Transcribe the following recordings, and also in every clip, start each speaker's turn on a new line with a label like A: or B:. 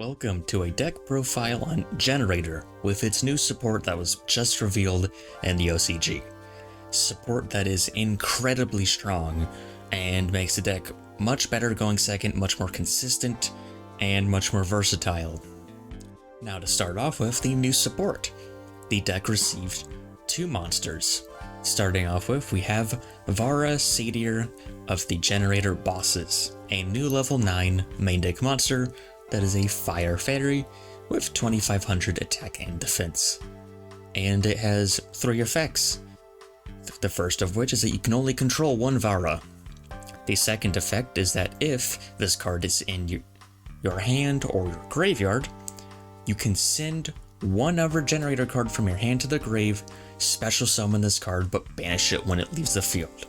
A: Welcome to a deck profile on Generaider with its new support that was just revealed in the OCG. Support that is incredibly strong and makes the deck much better going second, much more consistent, and much more versatile. Now to start off with the new support. The deck received two monsters. Starting off with, we have Vara, Sadir of the Generaider bosses, a new level 9 main deck monster that is a fire fairy with 2500 attack and defense. And it has 3 effects. The first of which is that you can only control one Vara. The second effect is that if this card is in your hand or your graveyard, you can send one other Generaider card from your hand to the grave, special summon this card, but banish it when it leaves the field.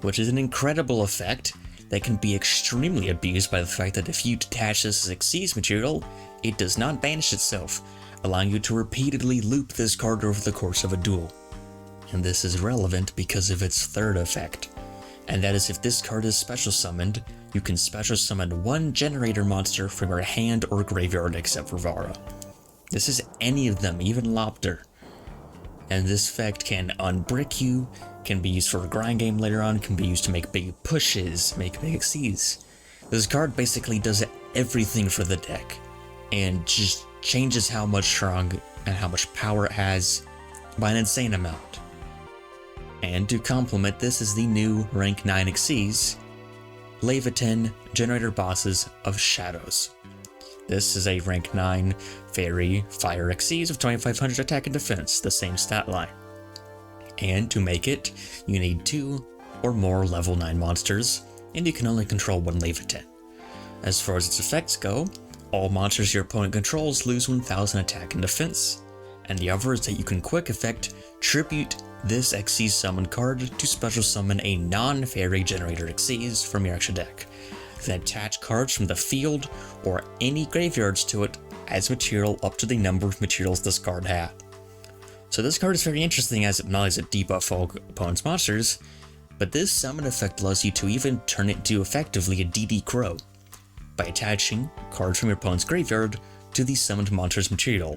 A: Which is an incredible effect that can be extremely abused by the fact that if you detach this as Xyz material, it does not banish itself, allowing you to repeatedly loop this card over the course of a duel. And this is relevant because of its third effect, and that is if this card is special summoned, you can special summon one Generaider monster from your hand or graveyard except for Vara. This is any of them, even Laevatein. And this effect can unbrick you, can be used for a grind game later on, can be used to make big pushes, make big Xyz. This card basically does everything for the deck, and just changes how much strong and how much power it has by an insane amount. And to complement this is the new rank 9 Xyz, Laevatein Generaider Bosses of Shadows. This is a rank 9 fairy fire Xyz of 2500 attack and defense, the same stat line. And to make it, you need 2 or more level 9 monsters, and you can only control one Laevatein. As far as its effects go, all monsters your opponent controls lose 1000 attack and defense, and the other is that you can quick effect tribute this Xyz summon card to special summon a non-fairy Generaider Xyz from your extra deck. Then attach cards from the field or any graveyards to it as material up to the number of materials this card had. So this card is very interesting as it not only does it debuff all opponent's monsters, but this summon effect allows you to even turn it into effectively a DD Crow by attaching cards from your opponent's graveyard to the summoned monster's material.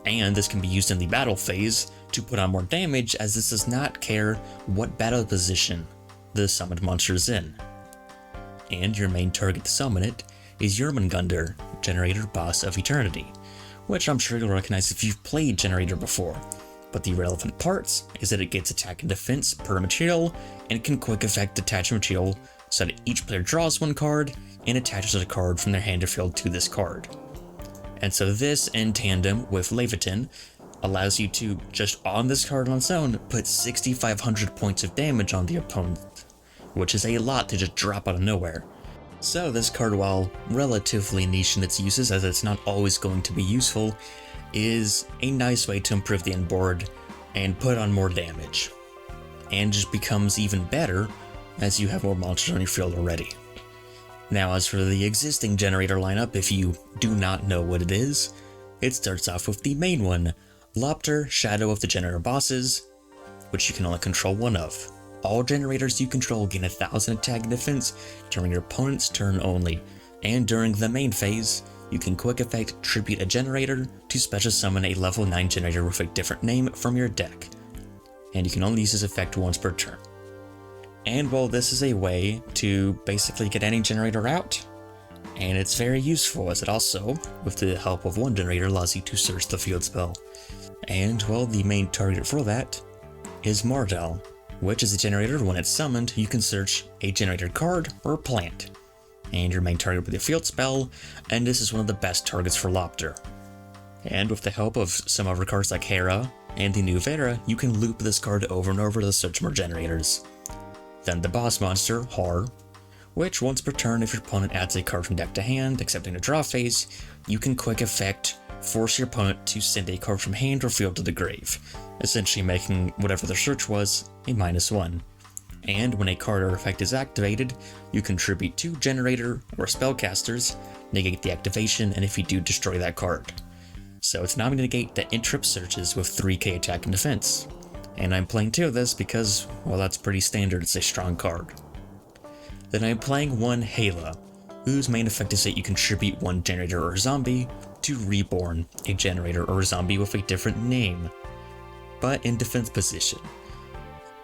A: And this can be used in the battle phase to put on more damage, as this does not care what battle position the summoned monster is in. And your main target to summon it is Invoked, Generaider Boss of Eternity, which I'm sure you'll recognize if you've played Generaider before. But the relevant parts is that it gets attack and defense per material, and it can quick effect detach material so that each player draws one card and attaches a card from their hand or field to this card. And so this, in tandem with Laevatein, allows you to, just on this card on its own, put 6500 points of damage on the opponent, which is a lot to just drop out of nowhere. So this card, while relatively niche in its uses as it's not always going to be useful, is a nice way to improve the end board and put on more damage. And just becomes even better as you have more monsters on your field already. Now as for the existing Generaider lineup, if you do not know what it is, it starts off with the main one, Laevatein, Shadow of the Generaider Bosses, which you can only control one of. All Generaiders you control gain 1000 attack and defense during your opponent's turn only, and during the main phase, you can quick effect tribute a Generaider to special summon a level 9 Generaider with a different name from your deck, and you can only use this effect once per turn. And well, this is a way to basically get any Generaider out, and it's very useful as it also, with the help of one Generaider, allows you to search the field spell. And well, the main target for that is Mardal, which is a Generaider. When it's summoned, you can search a Generaider card or a plant, and your main target with the field spell, and this is one of the best targets for Laevatein. And with the help of some other cards like Hera and the new Vara, you can loop this card over and over to search more Generators. Then the boss monster, Har, which once per turn if your opponent adds a card from deck to hand, except in a draw phase, you can quick effect force your opponent to send a card from hand or field to the grave, essentially making whatever the search was a -1. And when a card or effect is activated, you contribute 2 Generaider or Spellcasters, negate the activation, and if you do, destroy that card. So it's now going to negate the interrupt searches with 3k attack and defense. And I'm playing 2 of this because, well, that's pretty standard, it's a strong card. Then I'm playing one Hela, whose main effect is that you contribute one generator or zombie to reborn a generator or zombie with a different name, but in defense position.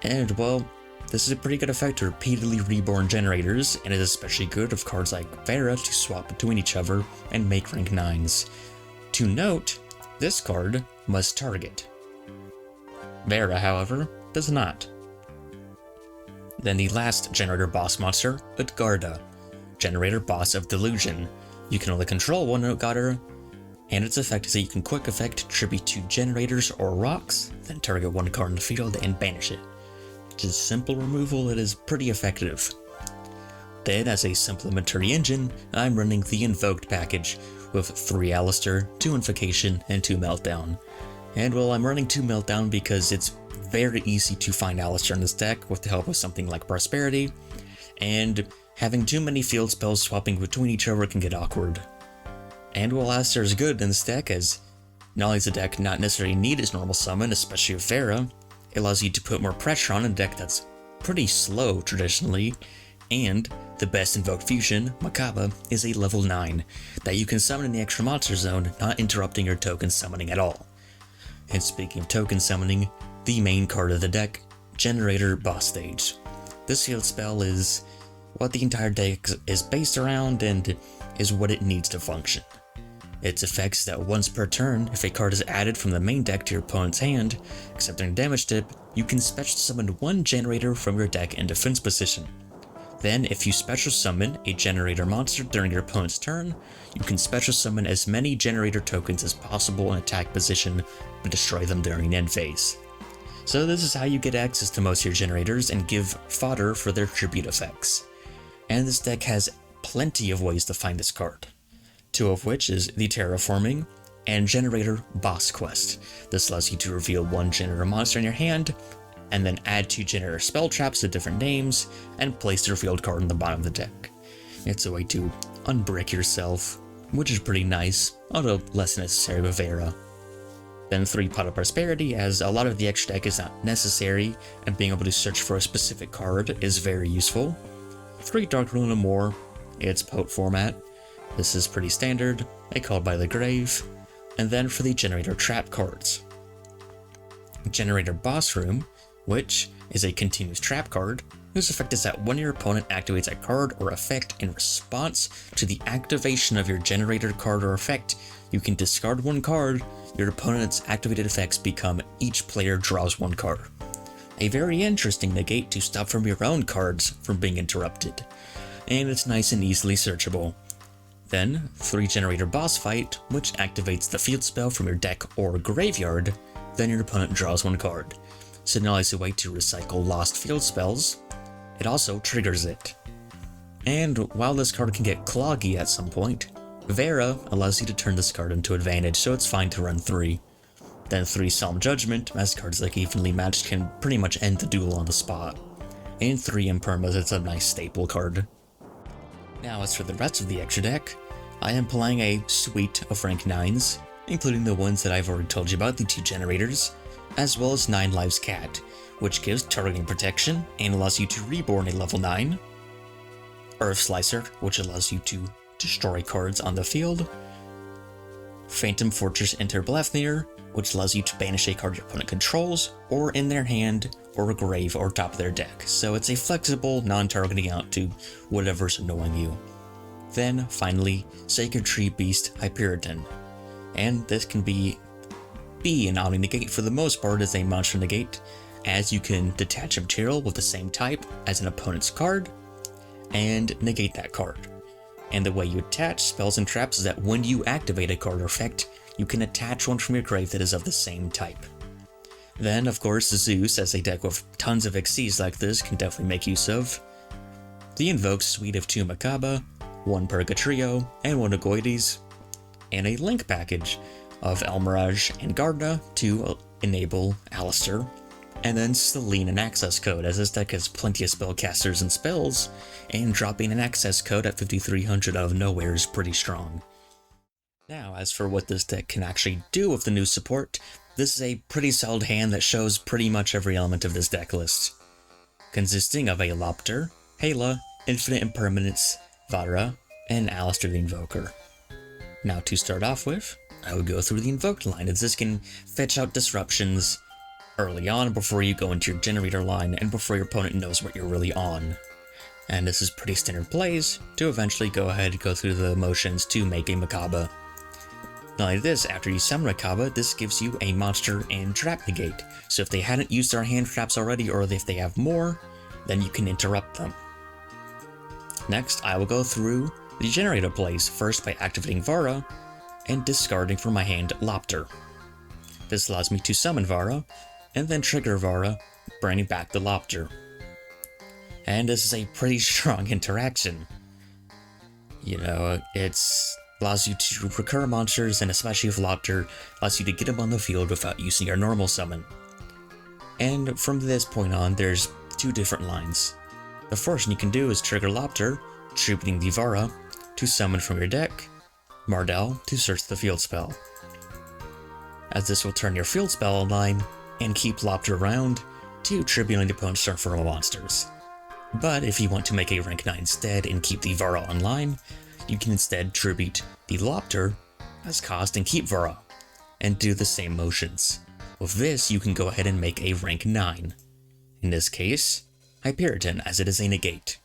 A: And well, this is a pretty good effect to repeatedly reborn generators, and is especially good with cards like Vara to swap between each other and make rank 9s. To note, this card must target. Vara, however, does not. Then the last generator boss monster, Utgarda, generator boss of Delusion. You can only control one Utgarda, and its effect is that you can quick effect tribute to generators or rocks, then target one card in the field and banish it. Just simple removal, it is pretty effective. Then, as a supplementary engine, I'm running the Invoked package with 3 Alistair, 2 Invocation, and 2 Meltdown. And well, I'm running 2 Meltdown because it's very easy to find Alistair in this deck with the help of something like Prosperity, and having too many field spells swapping between each other can get awkward. And while Alistair is good in this deck, as not only does the deck not necessarily need its normal summon, especially with Vara, it allows you to put more pressure on a deck that's pretty slow traditionally, and the best invoked fusion, Makaba, is a level 9 that you can summon in the extra monster zone, not interrupting your token summoning at all. And speaking of token summoning, the main card of the deck, Generaider Boss Stage. This field spell is what the entire deck is based around and is what it needs to function. Its effects is that once per turn, if a card is added from the main deck to your opponent's hand, except during damage dip, you can special summon one generator from your deck in defense position. Then, if you special summon a generator monster during your opponent's turn, you can special summon as many generator tokens as possible in attack position, but destroy them during end phase. So this is how you get access to most of your generators and give fodder for their tribute effects. And this deck has plenty of ways to find this card, 2 of which is the Terraforming and Generator Boss Quest. This allows you to reveal 1 generator monster in your hand, and then add 2 generator spell traps with different names, and place the revealed card on the bottom of the deck. It's a way to unbrick yourself, which is pretty nice, although less necessary with Vara. Then 3 Pot of Prosperity, as a lot of the extra deck is not necessary, and being able to search for a specific card is very useful. 3 Dark Rune and more, it's Pote format. This is pretty standard, a Called by the Grave. And then for the Generator Trap cards. Generator Boss Room, which is a continuous trap card, whose effect is that when your opponent activates a card or effect in response to the activation of your generator card or effect, you can discard 1 card, your opponent's activated effects become each player draws 1 card. A very interesting negate to stop from your own cards from being interrupted, and it's nice and easily searchable. Then, 3 Generator Boss Fight, which activates the field spell from your deck or graveyard, then your opponent draws 1 card. So not only is a way to recycle lost field spells, it also triggers it. And while this card can get cloggy at some point, Vara allows you to turn this card into advantage, so it's fine to run 3. Then 3 Solemn Judgment, as cards like Evenly Matched can pretty much end the duel on the spot. And 3 Impermas, it's a nice staple card. Now as for the rest of the extra deck, I am playing a suite of rank 9s, including the ones that I've already told you about, the 2 generators, as well as 9 Lives Cat, which gives targeting protection and allows you to reborn a level 9, Earth Slicer, which allows you to destroy cards on the field, Phantom Fortress Interblathnir, which allows you to banish a card your opponent controls, or in their hand, or a grave, or top of their deck, so it's a flexible, non-targeting out to whatever's annoying you. Then, finally, Sacred Tree Beast Hyperiton, and this can be an Omni Negate for the most part as a monster negate, as you can detach a material with the same type as an opponent's card, and negate that card. And the way you attach spells and traps is that when you activate a card or effect, you can attach one from your grave that is of the same type. Then, of course, Zeus, as a deck with tons of Xyz like this, can definitely make use of. The Invoked suite of 2 Makaba, 1 Purgatrio, and 1 Agoides, and a Link package of Elmirage and Gardna to enable Alistair, and then Selene an access code, as this deck has plenty of spellcasters and spells, and dropping an access code at 5300 out of nowhere is pretty strong. Now, as for what this deck can actually do with the new support, this is a pretty solid hand that shows pretty much every element of this deck list. Consisting of a Lopter, Hala, Infinite Impermanence, Vara, and Alistair the Invoker. Now to start off with, I would go through the Invoked line, as this can fetch out disruptions early on before you go into your Generator line and before your opponent knows what you're really on. And this is pretty standard plays to eventually go ahead and go through the motions to make a Macabre. Not only this, after you summon Macabre, this gives you a monster and trap negate, so if they hadn't used their hand traps already, or if they have more, then you can interrupt them. Next, I will go through the Generator plays, first by activating Vara and discarding from my hand Laevatein. This allows me to summon Vara, and then trigger Vara, bringing back the Laevatein. And this is a pretty strong interaction. You know, it's allows you to recur monsters, and especially with Laevatein, allows you to get them on the field without using your normal summon. And from this point on, there's two different lines. The first one you can do is trigger Laevatein, tributing the Vara to summon from your deck, Mardell to search the field spell, as this will turn your field spell online and keep Laevatein around to tributing the opponent's turn for all monsters. But if you want to make a rank 9 instead and keep the Vara online, you can instead tribute the Laevatein as cost and keep Vara, and do the same motions. With this, you can go ahead and make a rank 9. In this case, Hyperion, as it is a negate.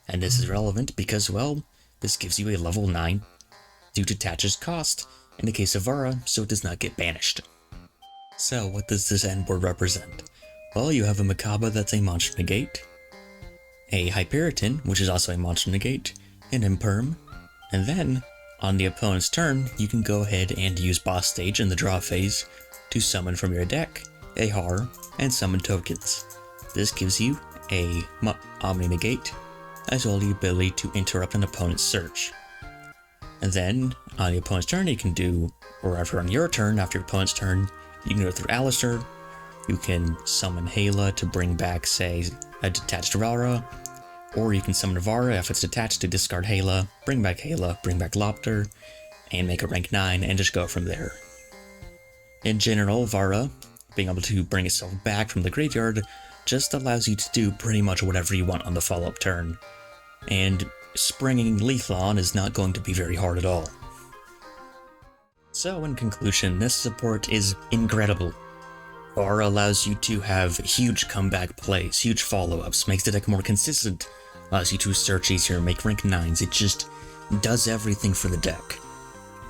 A: And this is relevant because, well, this gives you a level 9 due to Tatch's cost in the case of Vara, so it does not get banished. So what does this end board represent? Well, you have a Macabre that's a monster negate, a Hyperion, which is also a monster negate, an Imperm, and then, on the opponent's turn, you can go ahead and use Boss Stage in the draw phase to summon from your deck a Horror and summon tokens. This gives you a Omni negate, as well as the ability to interrupt an opponent's search. And then, on the opponent's turn, you can do, or after on your turn, after your opponent's turn, you can go through Alistair, you can summon Hala to bring back, say, a detached Vara, or you can summon Vara if it's detached to discard Hala, bring back Laevatein, and make a rank 9, and just go from there. In general, Vara, being able to bring itself back from the graveyard, just allows you to do pretty much whatever you want on the follow-up turn, and springing Lethalon is not going to be very hard at all. So in conclusion, this support is incredible. Vara allows you to have huge comeback plays, huge follow-ups, makes the deck more consistent, allows you to search easier, make rank 9s, it just does everything for the deck.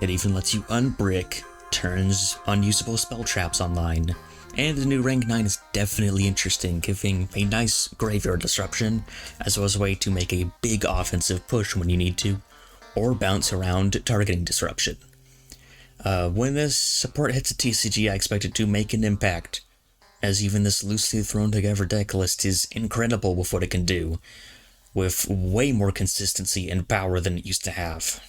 A: It even lets you unbrick, turns unusable spell traps online, and the new rank 9 is definitely interesting, giving a nice graveyard disruption, as well as a way to make a big offensive push when you need to, or bounce around targeting disruption. When this support hits a TCG, I expect it to make an impact, as even this loosely thrown together deck list is incredible with what it can do, with way more consistency and power than it used to have.